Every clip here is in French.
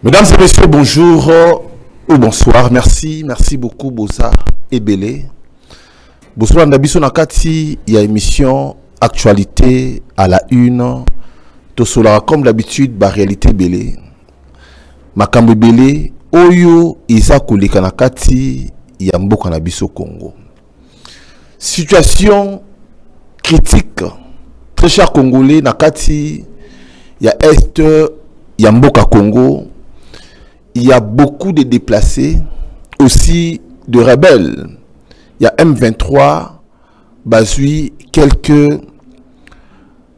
Mesdames et messieurs, bonjour ou bonsoir. Merci beaucoup Boza et Belé. Bonsoir Ndabiso Nakati, il y a émission Actualité à la une. Tosola comme d'habitude, ba réalité Belé. Makambe Belé, Oyo Isa Kulika Nakati, il y a Mboka Nabiso Congo. Situation critique. Très cher Congolais, Nakati, il y a Est, il y a Mboka Congo. Il y a beaucoup de déplacés, aussi de rebelles. Il y a M23, Bazui, quelques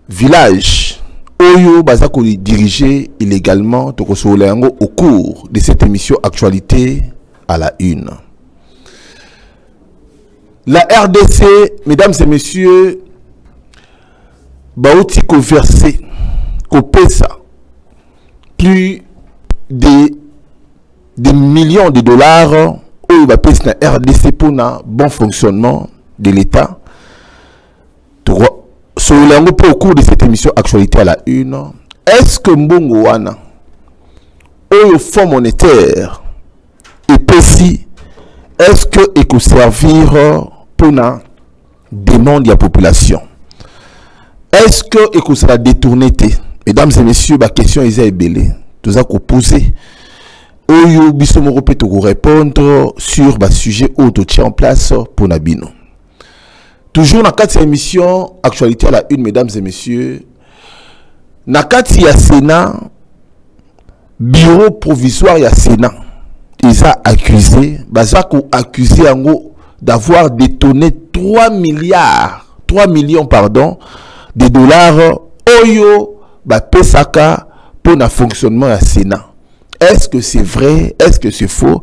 villages. Oyo Bazako dirigé illégalement au cours de cette émission Actualité à la une. La RDC, mesdames et messieurs, Baouti versé, Kopesa, plus des millions de dollars au RDC pour un bon fonctionnement de l'État. Sur au cours de cette émission Actualité à la une, est-ce que Mbongo Wana, au fonds monétaire et précis, est-ce que il peut servir pour la demande de la population? Est-ce que il peut se détourner? Mesdames et messieurs, la question est belle. Tout ça qu'on poser. Oyo biso moko pe to répondre sur le sujet où to tient en place pour Nabino. Toujours dans cette émission Actualité à la une, mesdames et messieurs, nakati ya Sénat, bureau provisoire ya Sénat, ils ont accusé, accusé d'avoir détourné 3 millions pardon, de dollars Oyo pesaka pour le fonctionnement ya Sénat. Est-ce que c'est vrai? Est-ce que c'est faux?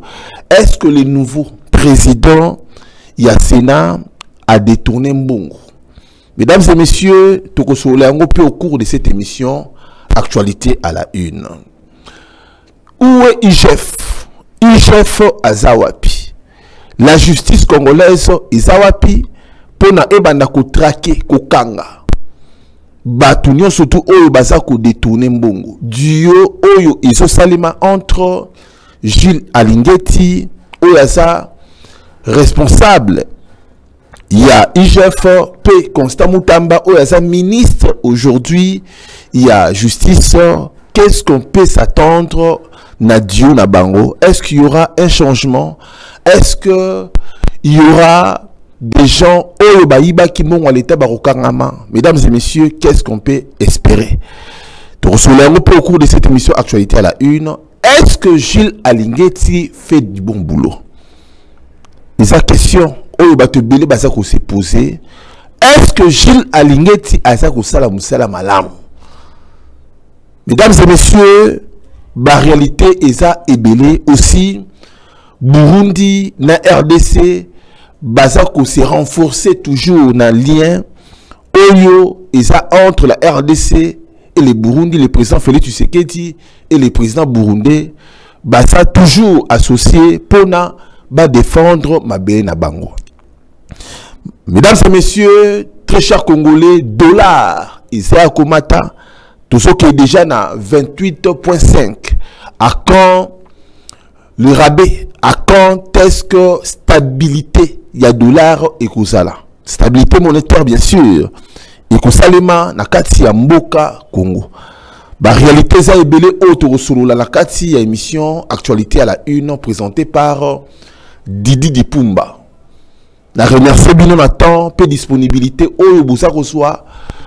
Est-ce que le nouveau président ya Sénat a détourné Mbongo? Mesdames et messieurs, au cours de cette émission Actualité à la une. Où est IGF? IGF Azawapi. La justice congolaise Azawapi pour na ebanda ko traquer ko kanga. Batunyo surtout oyo bazako détourner Mbongo. Duo oyo iso salima entre Gilles Alingeti oyaza responsable. Il y a IGF P Constant Moutamba oyaza ministre aujourd'hui. Il y a justice. Qu'est-ce qu'on peut s'attendre na Dio na bango? Est-ce qu'il y aura un changement? Est-ce que il y aura des gens mesdames et messieurs, qu'est-ce qu'on peut espérer? Au cours de cette émission Actualité à la une, est-ce que Gilles Alingeti fait du bon boulot? Les questions se poser. Est-ce que Gilles Alingeti a malam? Mesdames et messieurs, la réalité est ébélée aussi. Burundi, na RDC, Bazako s'est renforcé toujours dans le lien Oyo entre la RDC et le Burundi, le président Félix Tshisekedi et le président burundais. Baza toujours associé pour défendre Mabé na bango. Mesdames et messieurs, très chers Congolais, dollar Isa Komata, tout ce qui est déjà na 28,5. À quand le rabais? À quand est-ce que stabilité? Il y a dollar et kozala. Stabilité monétaire, bien sûr. Et kosalema na kati ya mboka Congo. La réalité ça est belé autre solo la kati ya émission Actualité à la une présentée par Didi Dipumba. Na remercier bino na temps peu disponibilité oyo bosa reçoit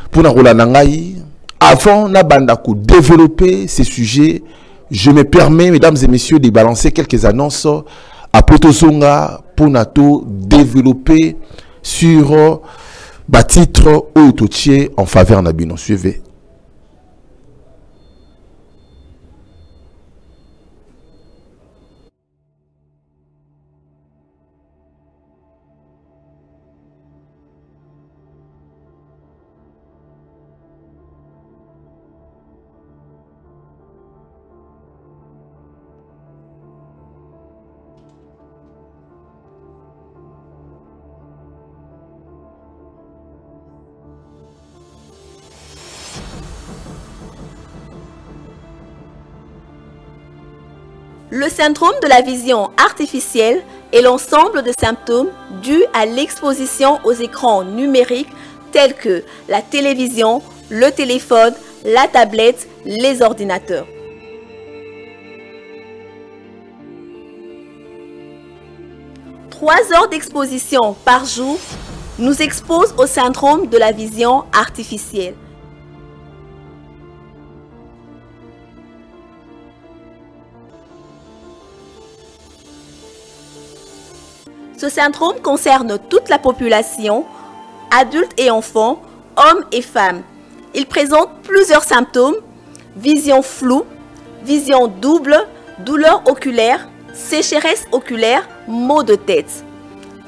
pour na rola nangai avant na banda ko développer ces sujets. Je me permets, mesdames et messieurs, de balancer quelques annonces à Potosonga pour NATO développer sur titre ou totier en faveur d'Abino. Suivez. Le syndrome de la vision artificielle est l'ensemble de symptômes dus à l'exposition aux écrans numériques tels que la télévision, le téléphone, la tablette, les ordinateurs. Trois heures d'exposition par jour nous exposent au syndrome de la vision artificielle. Ce syndrome concerne toute la population, adultes et enfants, hommes et femmes. Il présente plusieurs symptômes: vision floue, vision double, douleur oculaire, sécheresse oculaire, maux de tête.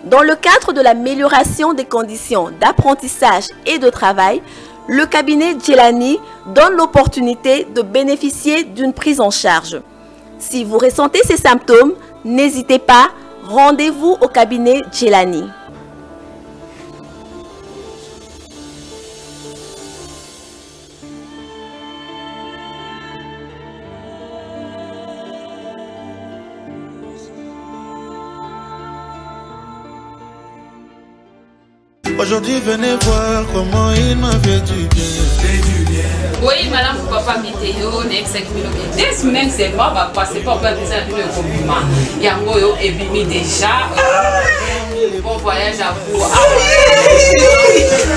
Dans le cadre de l'amélioration des conditions d'apprentissage et de travail, le cabinet Djelani donne l'opportunité de bénéficier d'une prise en charge. Si vous ressentez ces symptômes, n'hésitez pas, rendez-vous au cabinet Djelani. Aujourd'hui, venez voir comment il m'avait du bien. Oui, madame, papa, météo, next des semaines seulement, va passer par le compliment. Il y a un moyo et bimi déjà. Bon voyage à vous.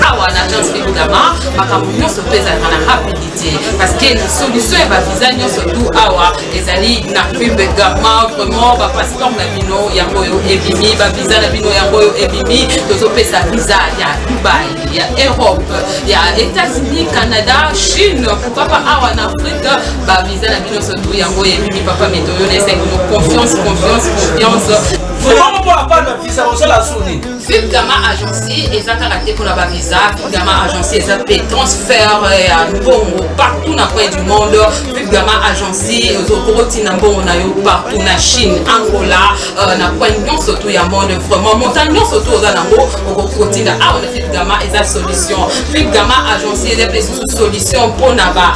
Ah, on a chance évidemment, ma campagne se pèse à la rapidité. Parce que la solution est basée surtout à les alliés n'a plus de gamin, vraiment, va passer par la bino, il y a un moyo et bimi, va visa la bino, il y a un moyo et bimi, tout au sa visa, il y a Dubaï, il y a Europe, il y a États-Unis, Canada, Chine, pourquoi pas en Afrique, va visa la bino, surtout il y a un moyo et bimi, papa, mais tu as confiance. Comment on va pas le visa, on se la sourit. Fib Gamma agency et ça caractère pour la visa. Fib Gamma agency et ça fait transfert à bon partout dans le coin du monde. Fib Gamma agency aux autorités on a eu partout na Chine, Angola, na coin surtout il y a monde vraiment montagne surtout aux anambo au côté là on a Fib Gamma et sa solution. Fib Gamma agency et des solutions pour naba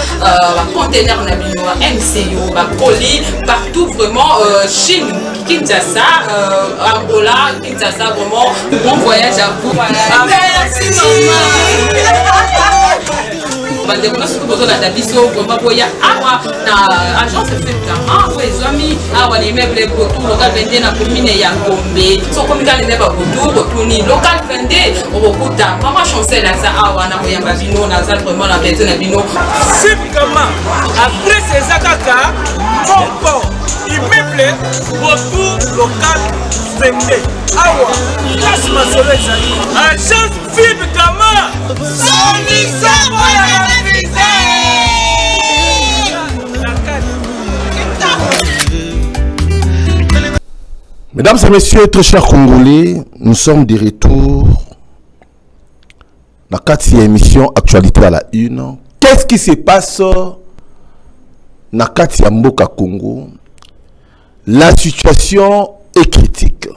conteneur na bino MCU, colis partout vraiment Chine, Kinshasa, Angola, Kinshasa vraiment. Bon voyage à vous. Merci maman. Surtout besoin d'habiter vraiment boya awa na agence Fib Gamma les amis awa les meubles autour local vendé na commune ya Gombe so comme quand les meubles autour tourni local vendé au Bokuta maman chancel là ça awa na boya babino na ça vraiment la personne na bino Fib Gamma après ces akaka bon immeuble autour local vendé awa place masolo ezali agence Fib Gamma solution pour la Mesdames et messieurs, très chers Congolais, nous sommes de retour dans la 4e émission Actualité à la Une. Qu'est-ce qui se passe dans la 4e Mboka Congo? La situation est critique.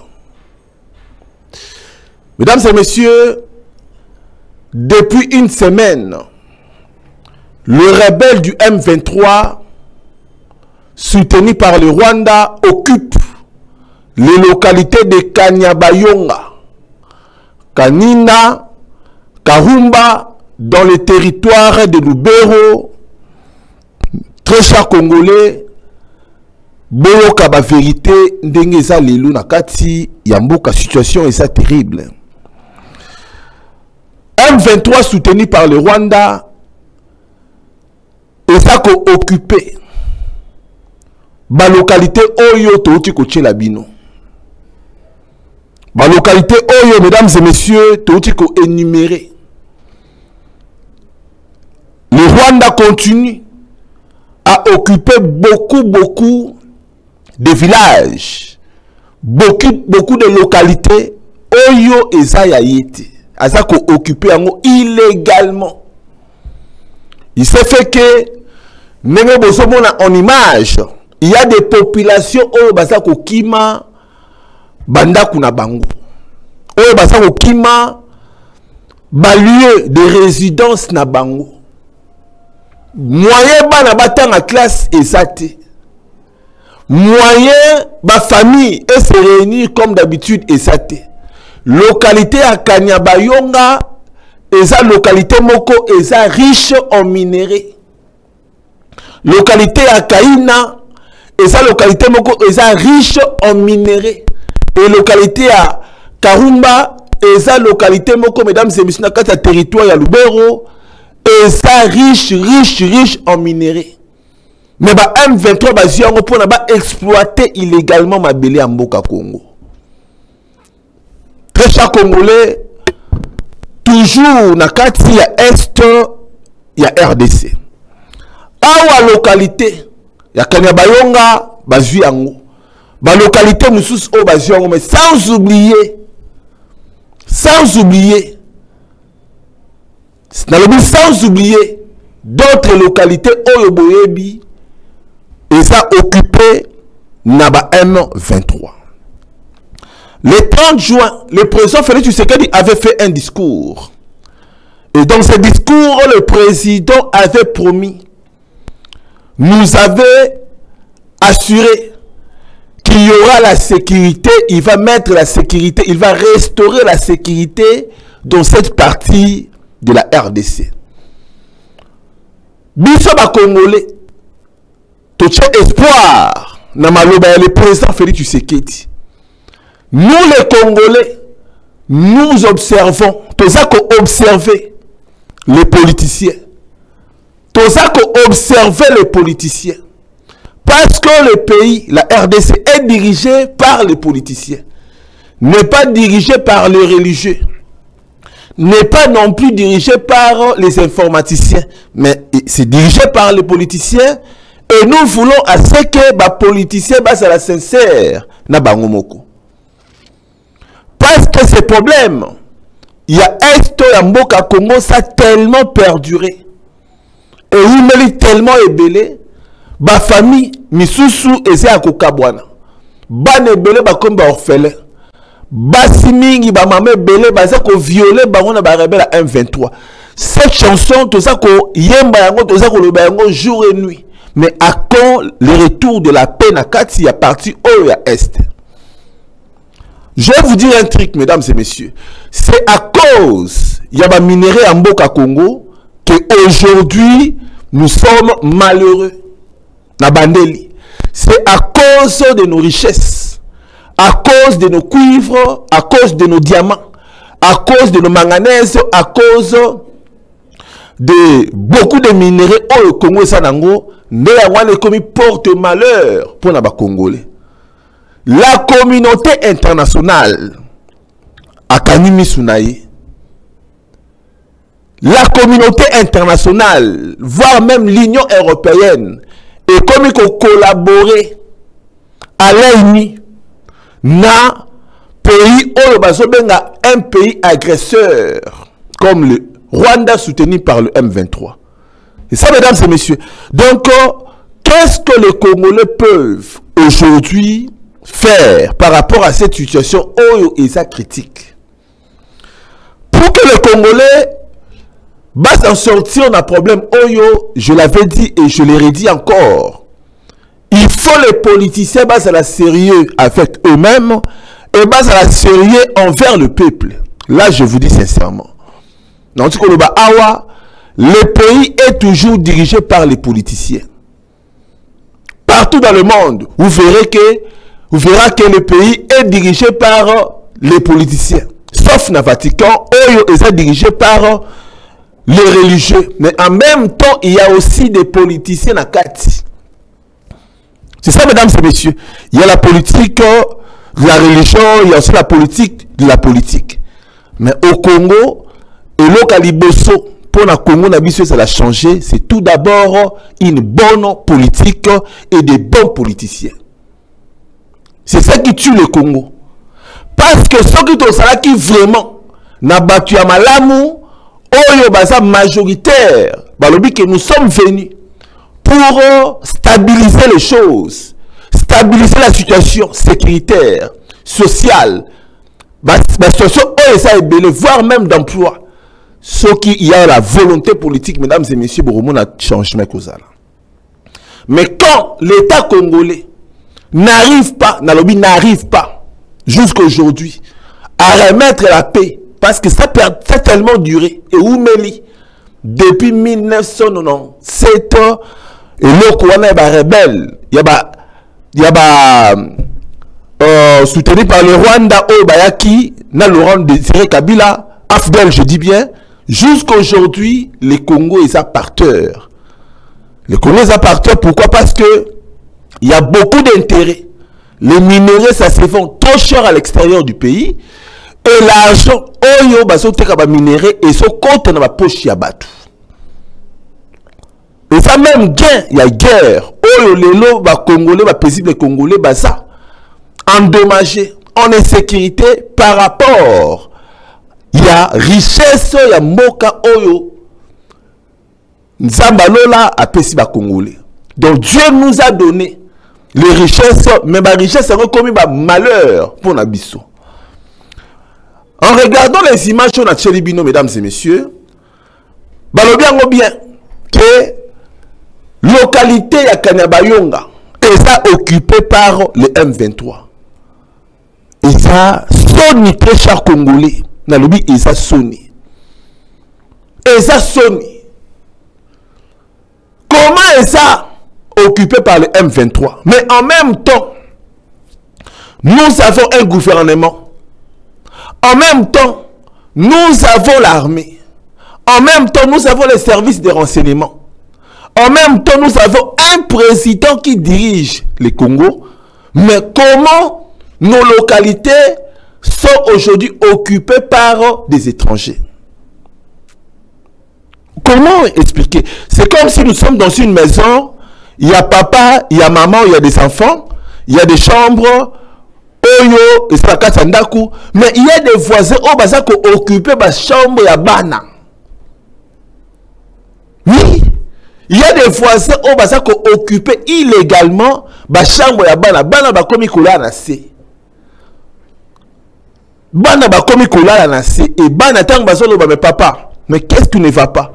Mesdames et messieurs, depuis une semaine, le rebelle du M23, soutenu par le Rwanda, occupe les localités de Kanyabayonga, Kanina, Karumba, dans le territoire de Lubero. Très chers Congolais, boyoka ba vérité ndenge eza lelo na kati ya mboka, situation est ça terrible. M23 soutenu par le Rwanda et ça ko occupé ba localité oyo touti ko tchela bino. La localité Oyo, mesdames et messieurs, touti ko énuméré. Le Rwanda continue à occuper beaucoup de villages, beaucoup de localités. Oyo et Zayayete, à ko occupé illégalement. Il s'est fait que même en image, il y a des populations Oyo basako kima banda kuna bango oyo basako kima ba lieu de résidence na bango moyen bana batanga classe ezate moyen, ma famille, et se réunir comme d'habitude et ça te. Localité à Kanyabayonga, et sa localité moko, et ça riche en minéraux. Localité à Kaina, et sa localité moko, et ça riche en minéraux. Et localité à Karumba, et sa localité moko, mesdames et messieurs, dans le territoire à Lubero, et ça riche en minéraux. Mais bah M23 bah pour exploiter illégalement ma belé en Mboka Congo. Très cher Congolais, toujours na kati ya Est, ya RDC. Awa localité, ya Kanyabayonga bazui yango. Ba localité mususu o bazui yango, mais sans oublier, sans oublier d'autres localités oyoboyebi et ça occupé Naba M23. Le 30 juin, le président Félix Tshisekedi avait fait un discours. Et dans ce discours, le président avait promis, nous avait assuré qu'il y aura la sécurité, il va mettre la sécurité, il va restaurer la sécurité dans cette partie de la RDC. Biso ba Congolais, tout espoir, le président Félix Tshisekedi. Nous les Congolais, nous observons, tout ça qu'on observe les politiciens. Tout ça qu'on observe les politiciens. Parce que le pays, la RDC, est dirigé par les politiciens. N'est pas dirigé par les religieux. N'est pas non plus dirigé par les informaticiens. Mais c'est dirigé par les politiciens. Et nous voulons à ce que les politiciens soient la sincère. Nabangomoko. Parce que ces problèmes, il y a Est et Mboka Congo, ça a tellement perduré. Et il mérite tellement ébélé. Ba famille, misusu, et c'est à Kokabwana. Ba nebele, ba comme ba orphelin. Ba simingi, ba mamé belé, ba ça ko violé, ba on a ba rebelle à M23. Cette chanson, tout ça ko yemba yango, tout ça ko le yango jour et nuit. Mais à quand le retour de la paix na kati ya parti Oya Est? Je vais vous dire un truc, mesdames et messieurs. C'est à cause, il y a des minéraux en Mboka Congo, qu'aujourd'hui, nous sommes malheureux. C'est à cause de nos richesses, à cause de nos cuivres, à cause de nos diamants, à cause de nos manganèses, à cause de beaucoup de minéraux au Congo et Sanango, ne porte malheur pour les Congolais. La communauté internationale a Kanimi Sunaï. La communauté internationale, voire même l'Union européenne, est comme collaborer à l'ennemi na pays un pays agresseur comme le Rwanda soutenu par le M23. Et ça, mesdames et messieurs. Donc, qu'est-ce que les Congolais peuvent aujourd'hui faire par rapport à cette situation et sa critique? Pour que les Congolais s'en sortir d'un problème Oyo, je l'avais dit et je l'ai redit encore, il faut les politiciens à la sérieux avec eux-mêmes et à la sérieux envers le peuple. Là, je vous dis sincèrement. Le pays est toujours dirigé par les politiciens. Partout dans le monde, vous verrez que le pays est dirigé par les politiciens. Sauf dans le Vatican, Oyo est dirigé par les religieux. Mais en même temps, il y a aussi des politiciens à Kati. C'est ça, mesdames et messieurs. Il y a la politique de la religion, il y a aussi la politique de la politique. Mais au Congo, et l'Okaliboso, pour la Congo, ça a changé. C'est tout d'abord une bonne politique et des bons politiciens. C'est ça qui tue le Congo. Parce que ceux qui sont là qui vraiment n'a battu à Malamu, Oyo baza majoritaire, balobi que nous sommes venus pour stabiliser les choses, stabiliser la situation sécuritaire, sociale, la situation voire même d'emploi. Ce qui y a la volonté politique, mesdames et messieurs, pour un changement causal. Mais quand l'État congolais n'arrive pas, Nalobi n'arrive pas, jusqu'à aujourd'hui, à remettre la paix. Parce que ça a tellement duré. Et Oumeli, depuis 1997, et l'Okouana est rebelle. Il y a soutenu par le Rwanda, Obayaki, na Laurent Désiré Kabila, Afdel, je dis bien, jusqu'à aujourd'hui, les Congos, ils apparteurs. Les Congos, ils apparteurs, pourquoi? Parce que il y a beaucoup d'intérêts. Les minéraux, ça se vend trop cher à l'extérieur du pays. Et l'argent, oyo baso teka ba minéraux et so compte na ba poche ya batu. Et ça même gain, il y a guerre. Oyo lelo ba Congolais, ba paisible Congolais, ba ça endommagé, en insécurité par rapport. Il y a richesse, il y a moka oyo. Nzambalola a paisible Congolais. Donc Dieu nous a donné les richesses, mais ma richesse c'est comme un malheur pour Nabiso. En regardant les images sur notre Chelibino, mesdames et messieurs, bien que localité à Kanyabayonga est ça occupée par les M23. Et ça sonne très cher Congolais. Nalobi et ça sonne. Et ça sonne. Comment est ça occupé par les M23? Mais en même temps, nous avons un gouvernement. En même temps, nous avons l'armée. En même temps, nous avons les services de renseignement. En même temps, nous avons un président qui dirige les Congo. Mais comment nos localités sont aujourd'hui occupées par des étrangers? Comment expliquer? C'est comme si nous sommes dans une maison, il y a papa, il y a maman, il y a des enfants, il y a des chambres, oyo, mais il y a des voisins qui ont occupé la chambre ya bana. Oui, il y a des voisins qui ont occupé illégalement la chambre ya bana. Bana ba komi kola na se. Bana ba komi kola na se. Et bana tang bazolo ba mais papa, mais qu'est-ce qui ne va pas?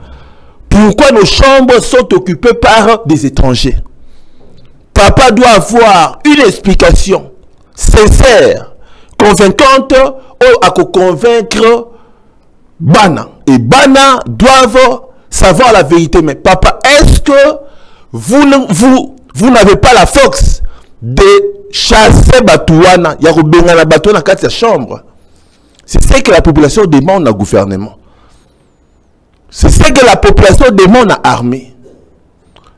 Pourquoi nos chambres sont occupées par des étrangers? Papa doit avoir une explication sincère, convaincante, ou à convaincre Bana. Et Bana doivent savoir la vérité. Mais papa, est-ce que vous n'avez pas la force de chasser Batouana? Il y a Robengana Batouana dans sa chambre. C'est ce que la population demande au gouvernement. C'est ce que la population demande à l'armée.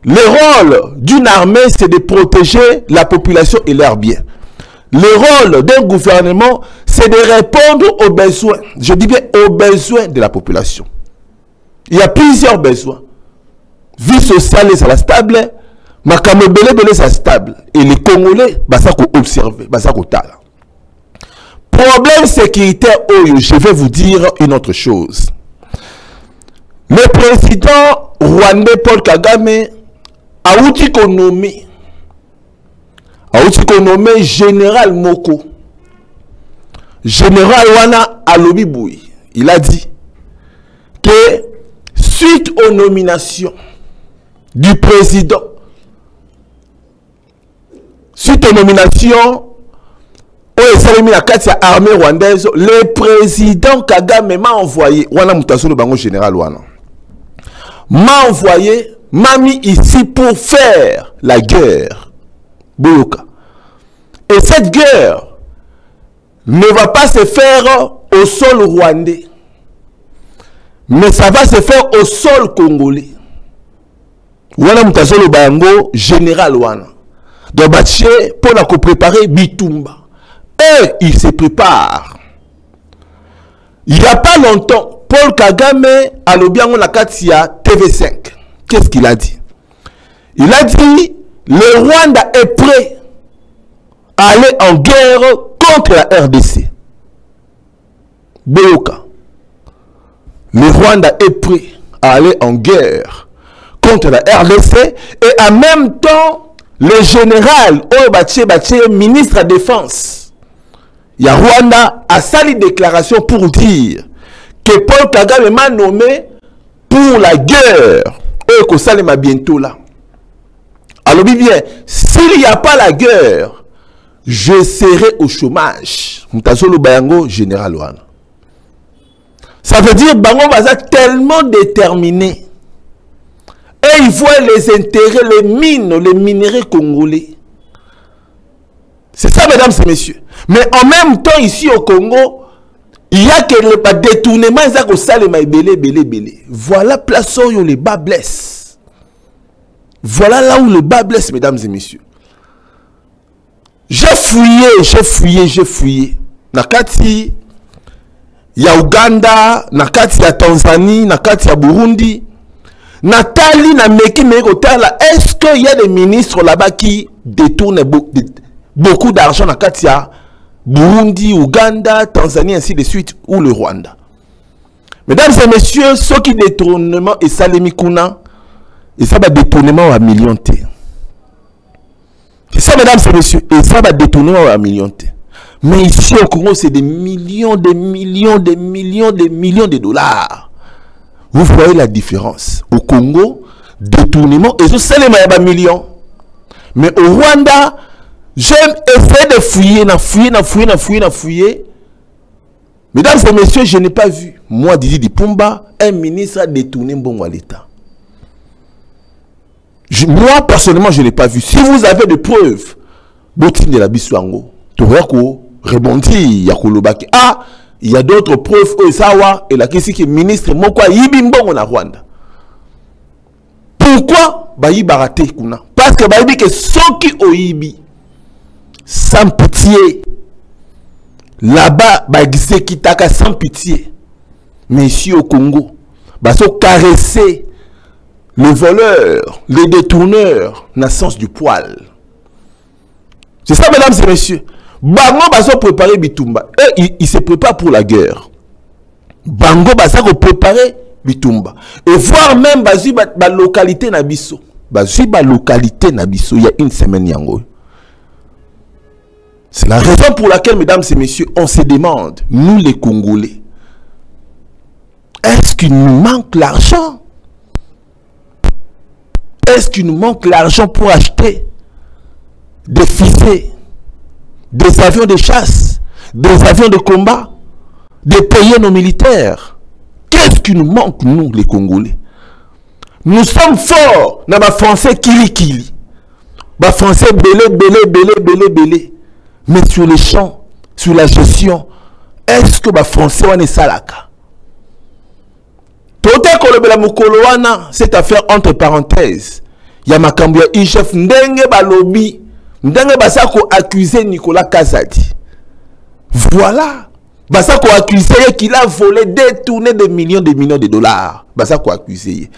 Le rôle d'une armée, c'est de protéger la population et leurs biens. Le rôle d'un gouvernement, c'est de répondre aux besoins. Je dis bien aux besoins de la population. Il y a plusieurs besoins. Vie sociale est stable, makamobele est stable. Et les Congolais, ça qu'on observe, ça qu'on tala. Problème sécuritaire, je vais vous dire une autre chose. Le président rwandais Paul Kagame a outil qu'on nommé. Général Moko. Général Wana Alobiboui. Il a dit que suite aux nominations du président, armée rwandaise, le président Kagame m'a envoyé, Wana Mutaso le Bango Général Wana, m'a envoyé, m'a mis ici pour faire la guerre. Boyoka. Et cette guerre ne va pas se faire au sol rwandais, mais ça va se faire au sol congolais. Wana Mutaso le Bango Général Wana. Donc Baché pour la préparer Bitumba. Et il se prépare. Il n'y a pas longtemps, Paul Kagame a l'obiango la Katia TV5. Qu'est-ce qu'il a dit? Il a dit le Rwanda est prêt à aller en guerre contre la RDC. Boyoka. Le Rwanda est prêt à aller en guerre contre la RDC et en même temps, le général Obaché ministre de la Défense, il y a Rwanda a sali déclaration pour dire que Paul Kagame m'a nommé pour la guerre. Et que ça m'a bientôt là. Alors bien, s'il n'y a pas la guerre, je serai au chômage. Mutazolo bayango général wana. Ça veut dire bango baza tellement déterminé. Et ils voient les intérêts, les mines, les minerais congolais. C'est ça, mesdames et messieurs. Mais en même temps, ici au Congo, il y a que le détournement, voilà place où les bas blessent. Voilà là où le bas blesse, mesdames et messieurs. J'ai fouillé. Nakati, il y a Ouganda, nakati ya Tanzanie, nakati ya Burundi. Nathalie, est-ce qu'il y a des ministres là-bas qui détournent beaucoup d'argent nakati ya Burundi, Ouganda, Tanzanie, ainsi de suite, ou le Rwanda? Mesdames et messieurs, ceux qui détournement et salemikuna, et ça va détournement à millions. C'est ça, mesdames et messieurs, et ça va détournement à millions. Mais ici au Congo, c'est des millions de dollars. Vous voyez la différence. Au Congo, détournement, et ça, c'est les millions. Mais au Rwanda, j'aime essayer de fouiller. Mesdames et messieurs, je n'ai pas vu, moi, Didi Dipumba, un ministre a détourné bon à l'État. Moi, personnellement, je n'ai pas vu. Si vous avez des preuves, Botine de la Biswango, Toreko, Rebondi, Yakolobaki, il y a d'autres preuves, et la question est ministre, Mokwa, Yibimbon en Rwanda. Pourquoi Bayi Barate Kuna? Parce que Bayi que ceux qui ont Yibi, sans pitié, là-bas, Bayi Kitaka sans pitié. Mais ici au Congo, Bayi caresser les voleurs, les détourneurs, dans le sens du poil. C'est ça, mesdames et messieurs. Bango baso préparer Bitumba. Et il se prépare pour la guerre. Bango baso préparer Bitumba. Et voir même baso ba localité nabiso. Baso ba localité nabiso il y a une semaine yango. C'est la raison pour laquelle, mesdames et messieurs, on se demande, nous les Congolais, est-ce qu'il nous manque l'argent? Est-ce qu'il nous manque l'argent pour acheter des fusées, des avions de chasse, des avions de combat, de payer nos militaires? Qu'est-ce qui nous manque, nous, les Congolais? Nous sommes forts dans les Français kili. Les Français belé. Mais sur les champs, sur la gestion, est-ce que les Français ont des salaka? Cette affaire entre parenthèses, il y a Makambu ya chef ndenge balobi, ndenge basako accusé Nicolas Kazadi. Voilà, basako accusé qu'il a volé, détourné des millions de dollars. Basako accusé.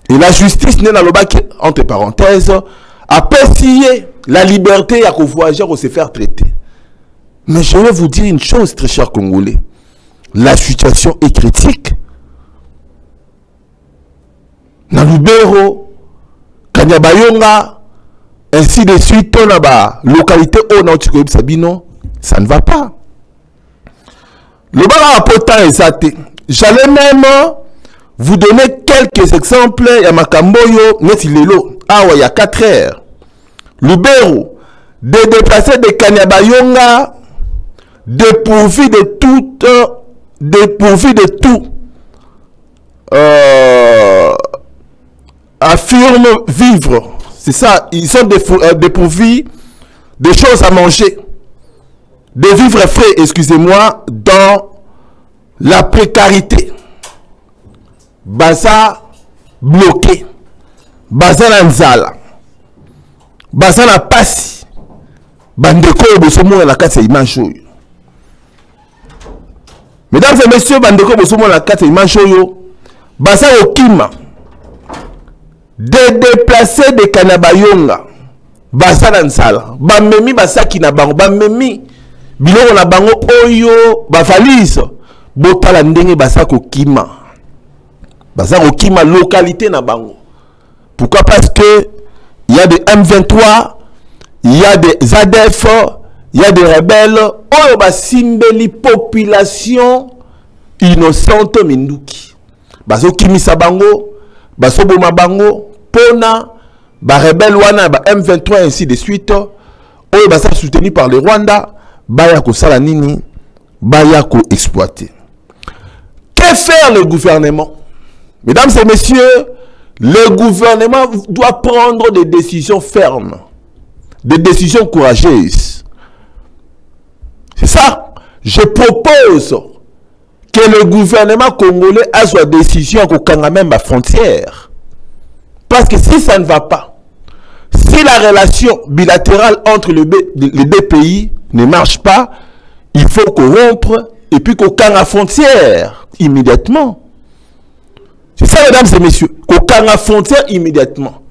Et la justice n'est pas entre parenthèses a payé la liberté à voyager ou se faire traiter. Mais je vais vous dire une chose, très chers Congolais, la situation est critique. Na Lubero, Kanyabayonga, ainsi de suite, on a localité au Sabino, ça ne va pas. Le bas important est ça. J'allais même vous donner quelques exemples. Il y a Makamboyo, Netilelo, il y a 4 heures. Lubero, de déplacer de Kanyabayonga, dépourvu de tout. Affirme vivre, c'est ça, ils sont dépourvus de choses à manger, de vivre frais, excusez-moi, dans la précarité. Baza bloqué, baza na nzala, baza na pasi, bandeko bosomo la kati image. Mesdames et messieurs, bandeko bosomo la kati image yo, baza okima. De déplacer de Kanabayonga basala nsala bamemi basaki na bango bamemi biloko na bango oyo bavalise botala ndenge basako kima localité na bango. Pourquoi? Parce que il y a des M23, il y a des ADF, il y a des rebelles oyo basimbeli population innocente minduki baso kimisa bango basoboma bango pona ba rebelle wana ba M23 ainsi de suite oyo basa soutenu par le Rwanda, baya ko sala nini, baya ko exploiter. Que faire le gouvernement? Mesdames et messieurs, le gouvernement doit prendre des décisions fermes, des décisions courageuses. C'est ça. Je propose que le gouvernement congolais a sa décision à même la frontière. Parce que si ça ne va pas, si la relation bilatérale entre les deux pays ne marche pas, il faut corrompre et puis qu'on la frontière immédiatement. C'est ça, mesdames et messieurs, qu'on la frontière immédiatement.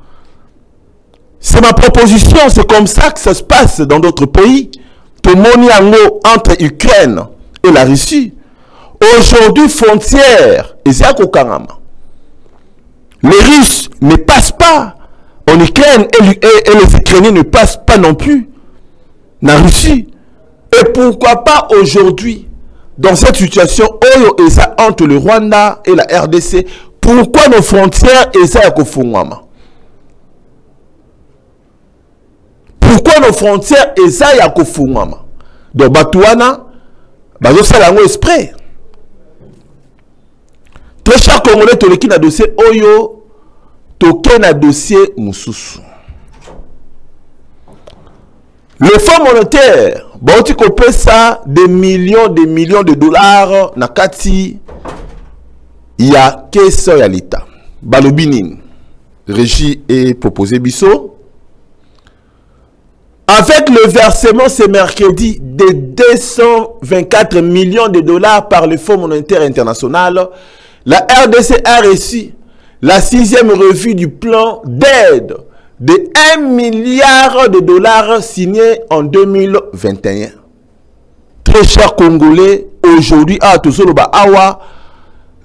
C'est ma proposition, c'est comme ça que ça se passe dans d'autres pays. Tout le monde entre Ukraine et la Russie. Aujourd'hui, frontière, et c'est à Kokarama. Les Russes ne passent pas en Ukraine et les Ukrainiens ne passent pas non plus en Russie. Et pourquoi pas aujourd'hui, dans cette situation, et ça entre le Rwanda et la RDC, pourquoi nos frontières et ça à Kofungwama? Pourquoi nos frontières et ça à Kofungwama? Donc, Batouana, bazo salango esprit. Très cher Congolais, toleki na dossier Oyo, toke na dossier Moussousou. Le fonds monétaire, bon, tu comprends ça, des millions de dollars, na kati, il y a qu'est-ce qu'il y a l'État. Balobinin, régie et proposé Bisso. Avec le versement ce mercredi de 224 millions de dollars par le Fonds monétaire international, la RDC a reçu la 6e revue du plan d'aide de 1 milliard de dollars signé en 2021. Très chers Congolais, aujourd'hui, à Tozoloba Awa,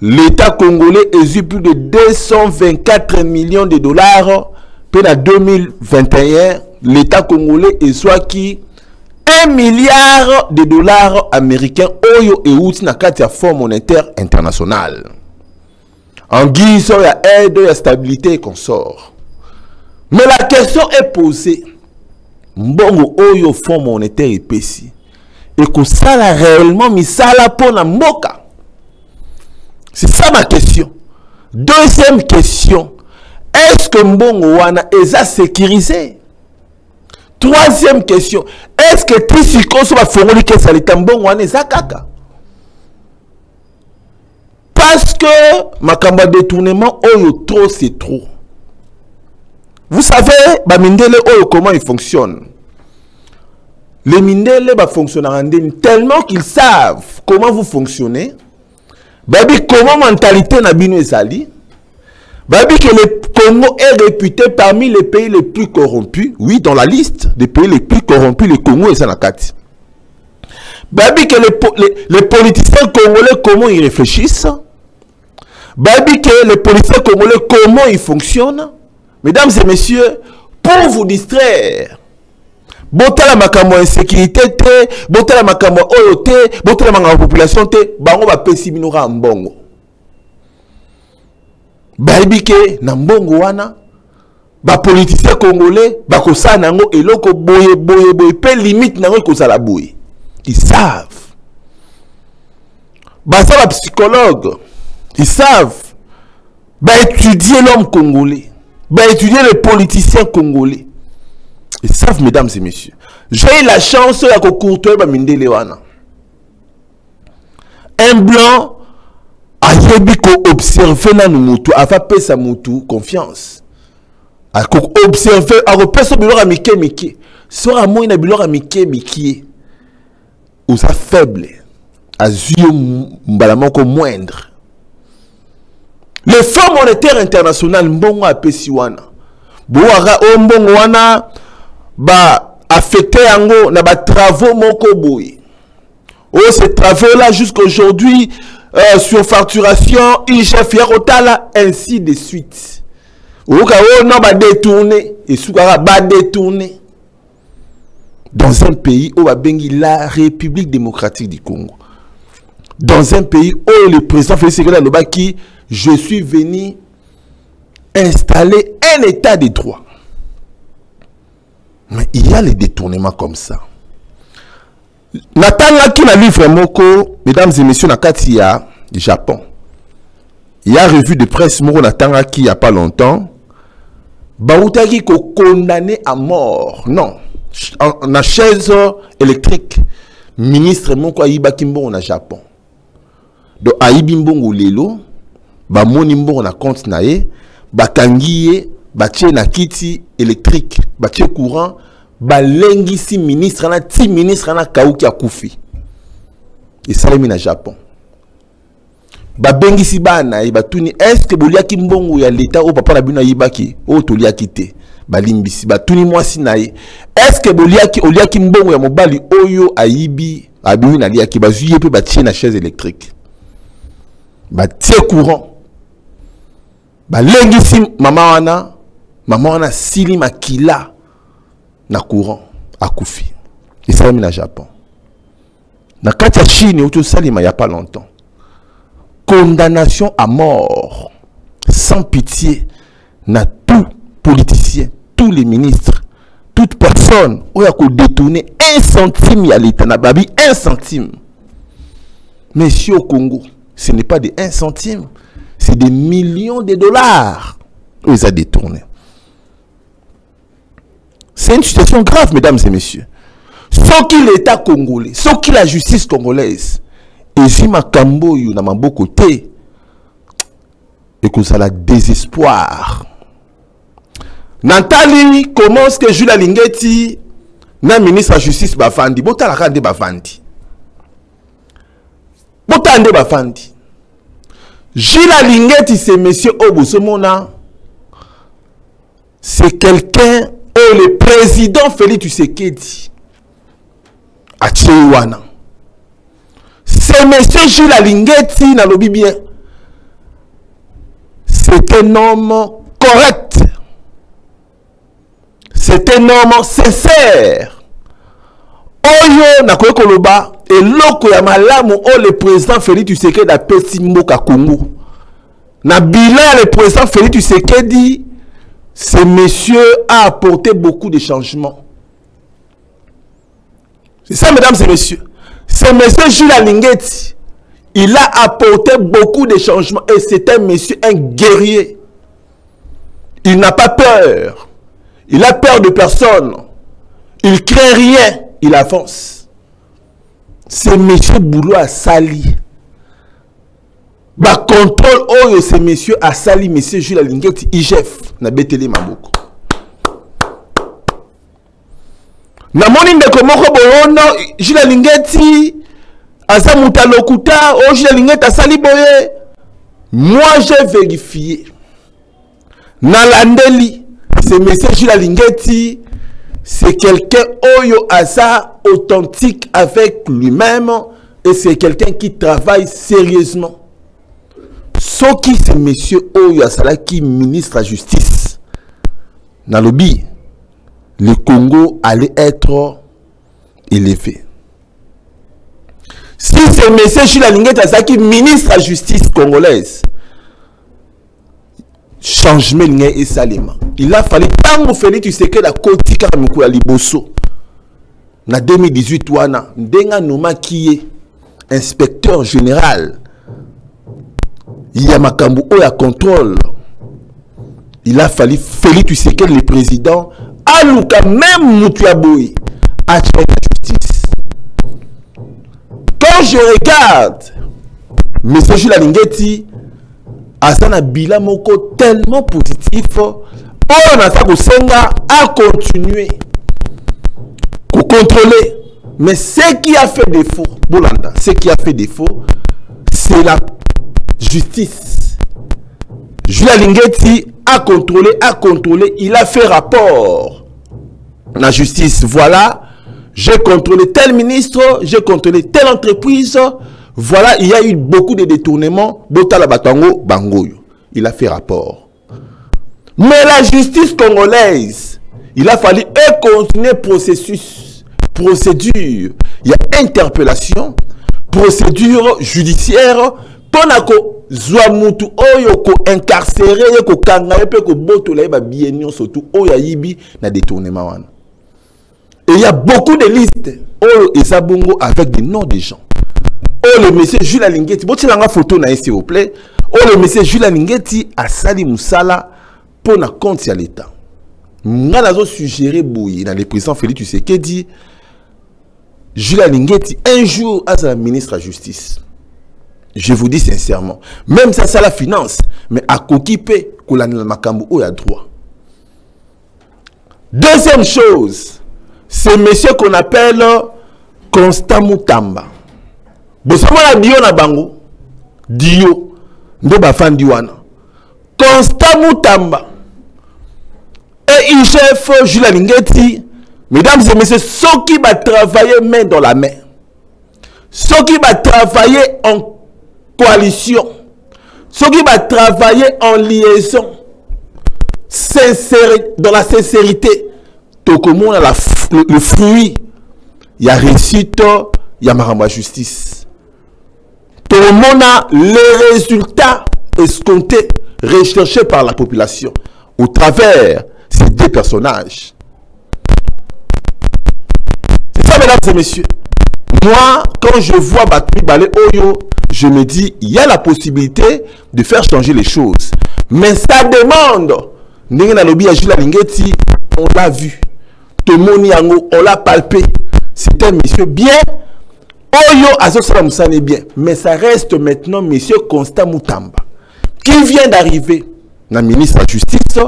l'État congolais a eu plus de 224 millions de dollars. Puis en 2021, l'État congolais est soit qui 1 milliard de dollars américains oyo et outi na kati ya Fonds monétaire international. En guise de aide, de stabilité et consort. Mais la question est posée. Mbongo oyo Fonds monétaire epesi. Et que ça la réellement misala pour la mboka. C'est ça ma question. Deuxième question. Est-ce que Mbongo wana est sécurisé? Troisième question. Est-ce que Tisiko va fongoli que ça l'État Mbongo wana est kaka? Parce que ma kamba détournement oyo trop c'est trop. Vous savez, ba mindele oyo comment il fonctionne. Les mindele ba fonctionnent tellement qu'ils savent comment vous fonctionnez. Babi comment mentalité na bino ezali. Babi que le Congo est réputé parmi les pays les plus corrompus. Oui, dans la liste des pays les plus corrompus, le Congo est sanakati. Babi que les politiciens congolais comment ils réfléchissent. Babi que les politiciens congolais comment ils fonctionnent. Mesdames et messieurs, pour vous distraire, botala makambo insécurité te, botala makambo oyo te, botala makambo population te, bango ba pesi binora mbongo. Babi ke na mbongo wana, ba politicien congolais, ba kosa nango eloko boye pe limite nango kozala boye. Ils savent. Ba ça ba psychologue, ils savent. Ba étudier l'homme congolais. Ben, étudier les politiciens congolais. Ils savent, mesdames et messieurs. J'ai eu la chance de un blanc a observé dans nous, a fait sa moutou confiance. A observé, a repéré ce bilor à Mickey. Sera moins un bilor à Mickey. Ou sa faible. A yeux mbalamoko moindre. Le Fonds monétaire international mbongo apesi wana. Boara mbongo wana ba affecté yango na ba travaux moko boye. Ces travaux là jusqu'à aujourd'hui sur facturation, IGF Yarotala ainsi de suite. Oka non ba détourner et soukara ba détourner dans un pays où ba bengi la République démocratique du Congo. Dans un pays où le président Félix Tshisekedi Lobaki je suis venu installer un état de droit. Mais il y a les détournements comme ça. Natanga qui na livre moko, mesdames et messieurs, na kati ya Japon. Il y a revue de presse moko Natanga qui il y a pas longtemps. Baoutaki ko condamné à mort. Non. Na chaise électrique. Ministre moko ayiba kimbongo na Japon. Donc ayibi mbongo lelo, ba moni mbongo na compte na ye, ba kangiye, ba tie na kiti électrique, ba tie courant. Balengisi ministre na ti ministre na kauki akufi et salemi na Japon ba bengisi bana e batuni est-ce que boliaki mbongo ya l'état o papa na bino yibaki o toliaki te balimbisi batuni mwasi na ye est-ce que oliaki mbongo ya mobali oyo ayibi abimi na liaki bazuye pe batie na chaise électrique batie courant balengisi mama wana sili makila na courant akufi et ça na Japon na kati ya Chine auto salima il y a pas longtemps condamnation à mort sans pitié na tout politicien, tous les ministres, toute personne où il y a détourné 1 centime à l'état na babi 1 centime. Mais ici au Congo ce n'est pas des 1 centime, c'est des millions de dollars où ils ont détourné. C'est une situation grave, mesdames et messieurs. Ce qui l'État congolais, ce qui la justice congolaise, et si ma cambo yu na mambo côté, et que ça la désespoir. Nathalie commence que Jules Lingeti, na ministre de la justice bafandi, bota la kande bafandi. Bota ande bafandi. Jules Lingeti, c'est monsieur Obusomona, c'est quelqu'un. Et le président Félix Tshisekedi a Tchéouana. C'est monsieur Jules Lingeti na lobi bien. C'est un homme correct. C'est un homme sincère. Oyo na koyeko loba et loko ya malamu o le président Félix Tshisekedi a pesi mboka Congo. Na bilan le président Félix Tshisekedi, ce monsieur a apporté beaucoup de changements. C'est ça, mesdames et messieurs. Ce monsieur Jules Lingeti, il a apporté beaucoup de changements. Et c'est un monsieur, un guerrier. Il n'a pas peur. Il a peur de personne. Il craint rien. Il avance. Ce monsieur Boulot a sali. Ba contrôle oyo ce monsieur a sali monsieur Jules Lingeti IGF na beteli maboko. Na moni ndeko moko boyono Jules Lingeti asa mutalokuta o Jules Lingeti asali boye. Moi j'ai vérifié. Na landeli ce monsieur Jules Lingeti c'est quelqu'un oyo asa authentique avec lui-même et c'est quelqu'un qui travaille sérieusement. Ce qui c'est monsieur Oyo Asalaki, ministre de la justice, dans le lobby, le Congo allait être élevé. Si c'est monsieur Jules Lingeti Asalaki, ministre de la justice congolaise, changement et salima. Il a fallu tant Félix Tshisekedi la kotika mukula liboso. Na 2018 wana, ndenga noma qui est inspecteur général. Il y a Makambu Oya contrôle. Il a fallu Félix Tshisekedi le président. Alouka même Moutiaboui a tiré la justice. Quand je regarde M. Jules Lingeti, Asana Bila Moko tellement positif, on a à continuer à contrôler. Mais ce qui a fait défaut, Bolanda, ce qui a fait défaut, c'est la justice. Jules Lingeti a contrôlé, il a fait rapport. La justice, voilà, j'ai contrôlé tel ministre, j'ai contrôlé telle entreprise, voilà, il y a eu beaucoup de détournements, Botala Batango, Bangoyo. Il a fait rapport. Mais la justice congolaise, il a fallu continuer processus, procédure. Il y a interpellation, procédure judiciaire, Ponako Zouamoutou Oyo ko incarcéré ko kanga pe ko boto la ba bien surtout Oya yibi na détournement wana. Et il y a beaucoup de listes. Oh, et ça bongo avec des noms des gens. Oh, le monsieur Jules Alingeti. Bon, tu l'as photo, s'il vous plaît. Oh, le monsieur Jules Alingeti a sali Moussala pour na compte à l'État. Nous avons suggéré Bouye dans le président Félix Tshisekedi. Jules Alingeti, un jour, à la ministre de la Justice. Je vous dis sincèrement, même ça, c'est la finance, mais à Kokipe, Koulanil Makambu, il y a droit. Deuxième chose, c'est monsieur qu'on appelle Constant Moutamba. Bon, ça va Dio na bango. Dio. Ndoba fan Diwana. Constant Moutamba. Et il chef Jules Alingeti. Mesdames et messieurs, ceux qui vont travailler main dans la main. Ceux qui vont travailler en coalition. Ceux qui vont travailler en liaison. Dans la sincérité. Tout le monde a le fruit. Il y a réussite, il y a maramba justice. Tout le monde a les résultats escomptés, recherchés par la population au travers de ces deux personnages. C'est ça, mesdames et messieurs. Moi, quand je vois Batmi Balé Oyo, je me dis, il y a la possibilité de faire changer les choses. Mais ça demande, on l'a vu. Tout le monde, on l'a palpé. C'est un monsieur bien. Oyo Azosala Moussane bien. Mais ça reste maintenant monsieur Constant Moutamba. Qui vient d'arriver, le ministre de la Justice,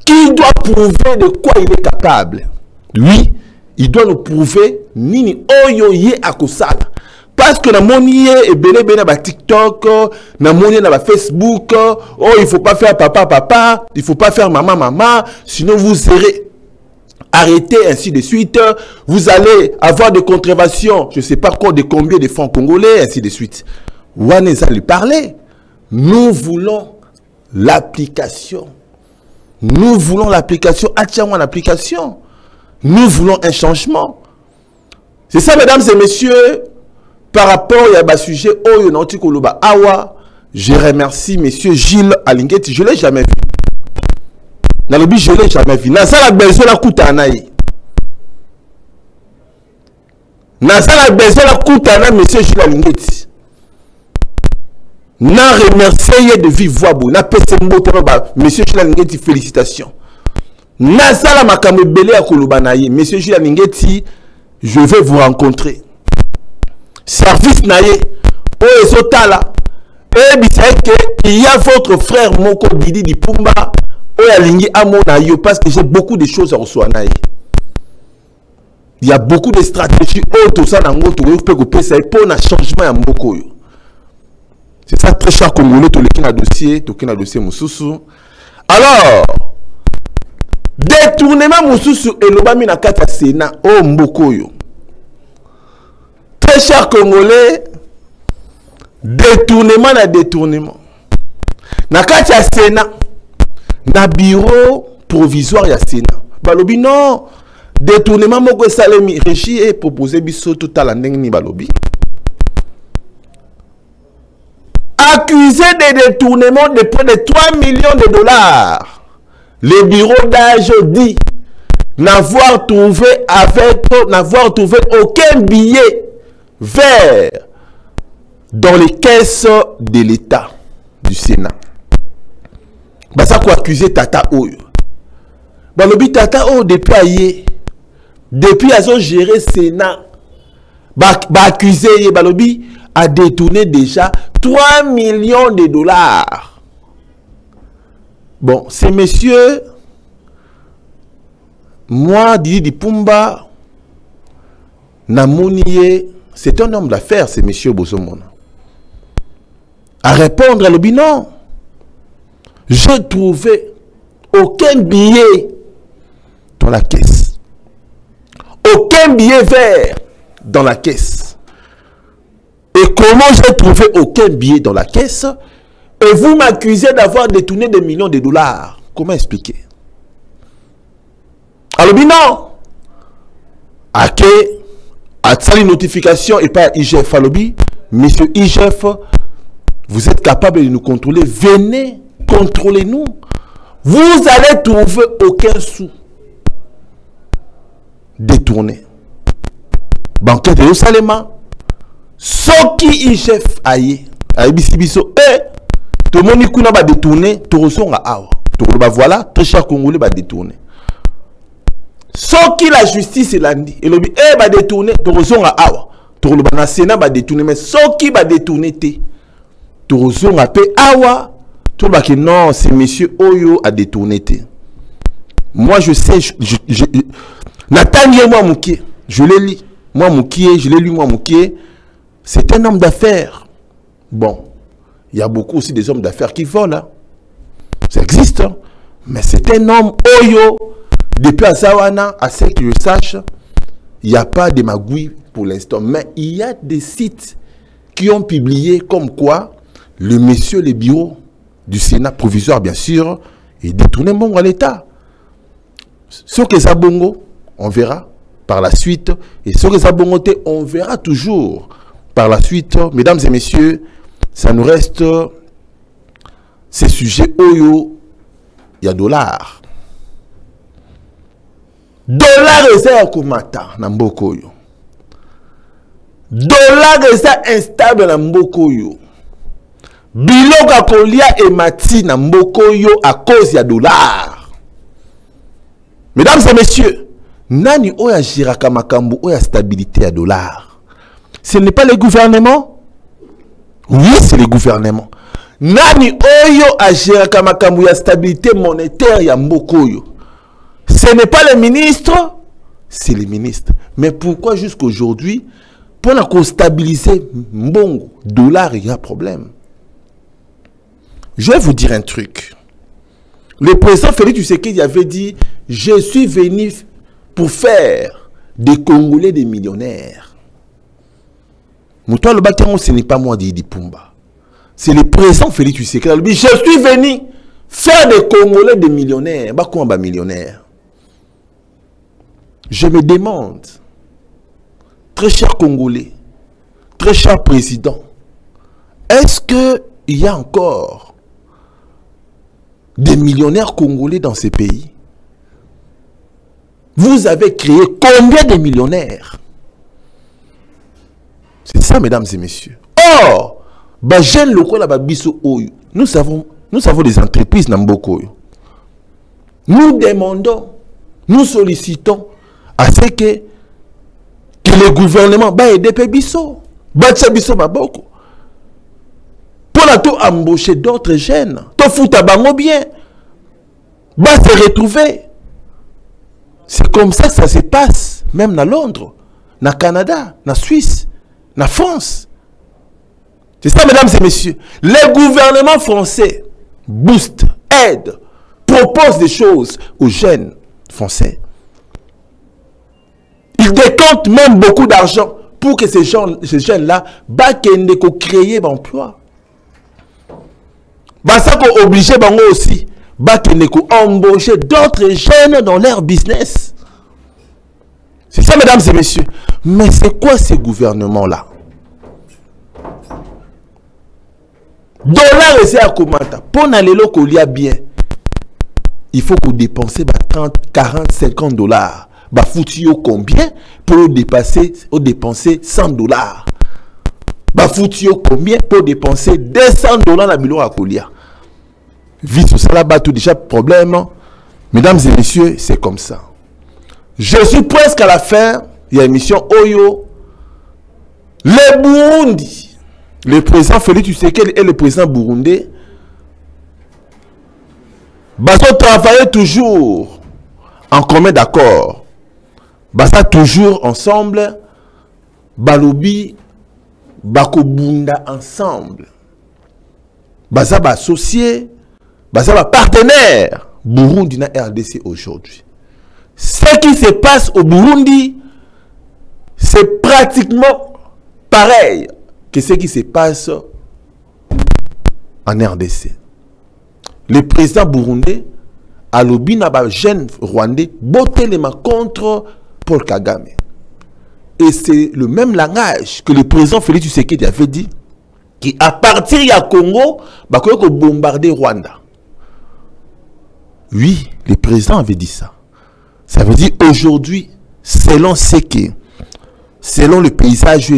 qui doit prouver de quoi il est capable. Lui, il doit nous prouver nini Oyo Ye Akosala. Parce que na moni et belé na TikTok, na moni na Facebook, oh il faut pas faire papa, il faut pas faire maman, sinon vous serez arrêté, ainsi de suite. Vous allez avoir des contraventions, je ne sais pas quoi, de combien de francs congolais, ainsi de suite. Waneza lui parler. Nous voulons l'application. Nous voulons l'application. Atiens-moi l'application. Nous voulons un changement. C'est ça, mesdames et messieurs, par rapport à ce sujet, Awa, je remercie monsieur Gilles Alingeti. Je ne l'ai jamais vu. Dans le but, je ne l'ai jamais vu. Nasala besoin la koutanaï. Nasala besoin la koutana, monsieur Gilles Alingeti. Na remercié de vive voix. Na pese mbotaba, monsieur Gilles Alingeti, félicitations. Nasala makame belé à Kolobanaï. Monsieur Gilles Alingeti, je vais vous rencontrer. Service naïe. Oh, et sotala. Et il y a votre frère Moko Didi Di Pumba. Parce que j'ai beaucoup de choses à recevoir. Il y a beaucoup de stratégies. C'est ça très cher congolais. Dossier Moussoussou. Alors, détournement Moussoussou et l'obami na kata Sénat. Oh Mbokoyo. Très cher congolais. Détournement na détournement. Na kata Sénat. Na bureau provisoire ya Sénat. Balobi non. Détournement moko salemi régie et proposé biso tout à la ndenge balobi. Accusé de détournement de près de 3 millions de dollars. Le bureau d'âge dit n'avoir trouvé aucun billet vert dans les caisses de l'État du Sénat. Basa ko accuser Tata Oyo. Balobi Tata Oyo depuis azo gérer Sénat. Ba accuser Balobi a détourné déjà 3 millions de dollars. Bon, ces messieurs, moi, Didi Di Pumba, Namounié, c'est un homme d'affaires, ces messieurs Bosomona. À répondre à l'obi, non. Je trouvais aucun billet dans la caisse. Aucun billet vert dans la caisse. Et comment j'ai trouvé aucun billet dans la caisse et vous m'accusez d'avoir détourné des millions de dollars? Comment expliquer? Alors, non. Ok. À une notification et pas IGF Alobi, monsieur IGF, vous êtes capable de nous contrôler. Venez. Contrôlez-nous. Vous allez trouver aucun sou détourné. banquette de Salema. Soki i chef aye. Aye bisibiso. Tout le monde qui va détourner, tout le monde va voilà, très cher Congolais va détourner. Soki la justice est lundi. Et le dit, va détourner, tout le monde va tout le monde Sénat va détourner. Mais soki va détourner, tout le monde va awa. Tout le monde va non, c'est monsieur Oyo a détourné. Moi, je sais, Nathaniel, moi, Moukié, je l'ai lu. Moi, Moukié, je l'ai lu, moi, Moukié. C'est un homme d'affaires. Bon, il y a beaucoup aussi des hommes d'affaires qui volent. Hein. Ça existe. Hein. Mais c'est un homme Oyo. Depuis à Zawana, à ce que je sache, il n'y a pas de magouille pour l'instant. Mais il y a des sites qui ont publié comme quoi le monsieur, le bureau du Sénat provisoire, bien sûr, est détourné à l'État. Ce que ça bongo, on verra par la suite. Et ce que ça bongo, on verra toujours par la suite. Mesdames et messieurs, ça nous reste ces sujets Oyo. Il y a $. Dollar et ça kumata na mboko yo. Dollar et ça instable na mboko yo. Biloka kolia et mati na mboko yo à cause ya dollar. Mesdames et messieurs, nani oya jiraka makambu oya stabilité à dollar. Ce n'est pas le gouvernement? Oui, c'est le gouvernement. Nani oyo a jiraka makambu ya stabilité monétaire ya mboko yo. Ce n'est pas le ministre, c'est le ministre. Mais pourquoi jusqu'aujourd'hui, pour la stabiliser mbongo, dollar, il y a problème. Je vais vous dire un truc. Le président Félix Tshisekedi avait dit, je suis venu pour faire des Congolais des millionnaires. Moutoua le bâtiment, ce n'est pas moi Didi Pumba. C'est le président Félix Tshisekedi. Je suis venu faire des Congolais des millionnaires. Bah, comment millionnaire? Je me demande, très cher Congolais, très cher président, est-ce qu'il y a encore des millionnaires congolais dans ces pays? Vous avez créé combien de millionnaires? C'est ça, mesdames et messieurs. Or, nous savons des entreprises dans beaucoup. Nous demandons, nous sollicitons à ce que le gouvernement va aider Bisso. Bisso Maboko. Pour la tout embaucher d'autres jeunes. Tout foutre à bango bien. Va se retrouver. C'est comme ça que ça se passe. Même dans Londres, dans Canada, dans Suisse, dans France. C'est ça, mesdames et messieurs. Le gouvernement français booste, aide, propose des choses aux jeunes français. Il décompte même beaucoup d'argent pour que ces jeunes-là créent l'emploi. Ça qu'on obligé aussi embaucher d'autres jeunes dans leur business. C'est ça, mesdames et messieurs. Mais c'est quoi ces gouvernements-là? Dollar et c'est à commenter. Pour aller là qu'il y a bien, il faut qu'on dépense 30, 40, 50 dollars. Bah foutu combien pour dépenser $100? Bah foutu combien pour dépenser $200 la million à Kolia? Vite ça là-bas tout déjà problème. Mesdames et messieurs, c'est comme ça. Je suis presque à la fin. Il y a une mission Oyo. Le Burundi. Le président Félix Tshisekedi et le président burundais. Bah ils travaillent toujours en commun d'accord. Basa toujours ensemble, balobi, bakobunda ensemble. Basa ba associé, basa ba partenaire. Burundi na RDC aujourd'hui. Ce qui se passe au Burundi, c'est pratiquement pareil que ce qui se passe en RDC. Le président burundais a lobby na ba jeune rwandais botelema contre Paul Kagame. Et c'est le même langage que le président Félix Tshisekedi avait dit qu'à partir du Congo, il faut bombarder Rwanda. Oui, le président avait dit ça. Ça veut dire aujourd'hui, selon ce que selon le paysage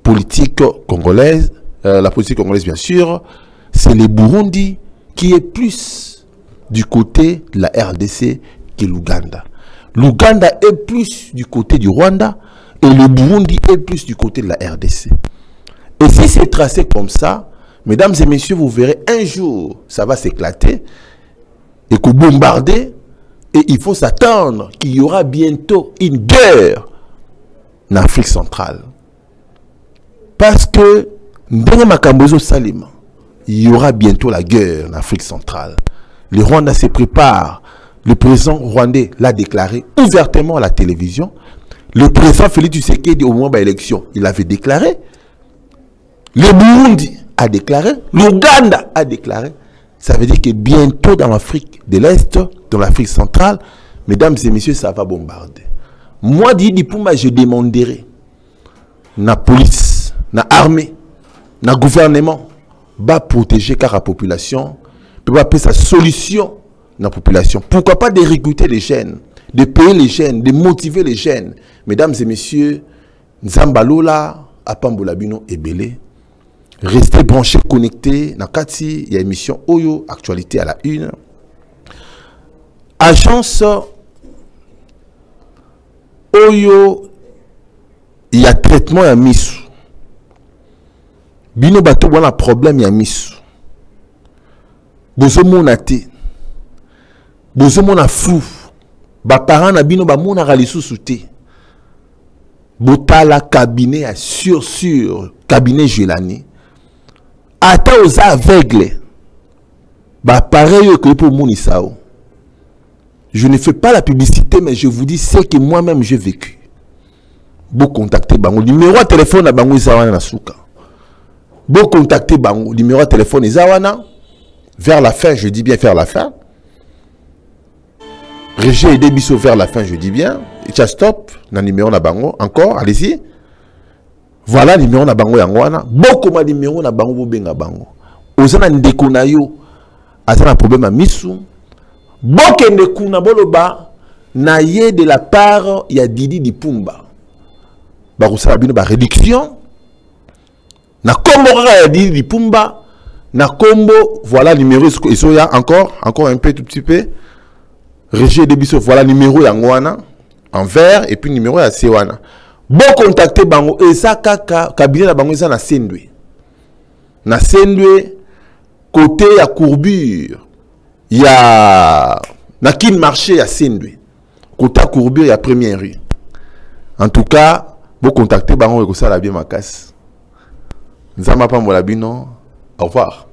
politique congolaise, la politique congolaise bien sûr, c'est le Burundi qui est plus du côté de la RDC que l'Ouganda. L'Ouganda est plus du côté du Rwanda et le Burundi est plus du côté de la RDC. Et si c'est tracé comme ça, mesdames et messieurs, vous verrez un jour, ça va s'éclater et que bombarder. Et il faut s'attendre qu'il y aura bientôt une guerre en Afrique centrale. Parce que dans Makambozo Salim, il y aura bientôt la guerre en Afrique centrale. Le Rwanda se prépare. Le président rwandais l'a déclaré ouvertement à la télévision. Le président Félix Tshisekedi au moment de l'élection, il avait déclaré. Le Burundi a déclaré. L'Ouganda a déclaré. Ça veut dire que bientôt dans l'Afrique de l'Est, dans l'Afrique centrale, mesdames et messieurs, ça va bombarder. Moi, Didi Pouma, je demanderai na police, na armée, na gouvernement, va protéger car la population, va appeler sa solution dans la population. Pourquoi pas de recruter les jeunes, de payer les jeunes, de motiver les jeunes. Mesdames et messieurs, Nzambalola, Apambolabino et Belé. Restez branchés, connectés. Nakati, il y a une émission Oyo, actualité à la une. Agence Oyo, il y a traitement à Missou. Bino bato wana problème ya Missou. Bozo mona te. Bozo mona flou. Ba parents na bino ba mona ralisu souté. Botala cabinet à sûr cabinet Gelani. Ata aux aveugles. Bah pareil que pour Monisao. Je ne fais pas la publicité, mais je vous dis ce que moi-même j'ai vécu. Vous contactez Bango. Numéro de téléphone à Bango Zawana na Souka. Vous contactez Bango. Numéro de téléphone Zawana. Vers la fin, je dis bien vers la fin. Régé et Débisso vers la fin, je dis bien. Et tu stop. Na numéro na Bango. Encore, allez-y. Voilà numéro na bango yangwana. Beaucoup ma numéro na bango benga bango. Ozana ndeko na yo. Azana problème à Missou. Boke ndeku na boloba na ye de la part ya Didi Dipumba. Ba kusala bino ba réduction. Na kombo ya Didi Dipumba. Na kombo voilà numéro iso ya encore un peu tout petit peu. Régé de Bisso voilà numéro yangwana en vert et puis numéro ya Sewana. Bon contacter bango et ça cabinet la bango ça na Sendwe. Na Sendwe côté à Courbure. Il y a na kin marché à Sendwe. Côté à Courbure il y a première rue. En tout cas, bon contacter bango et ça la bien ma casse. Nzama pa molabino. Au revoir.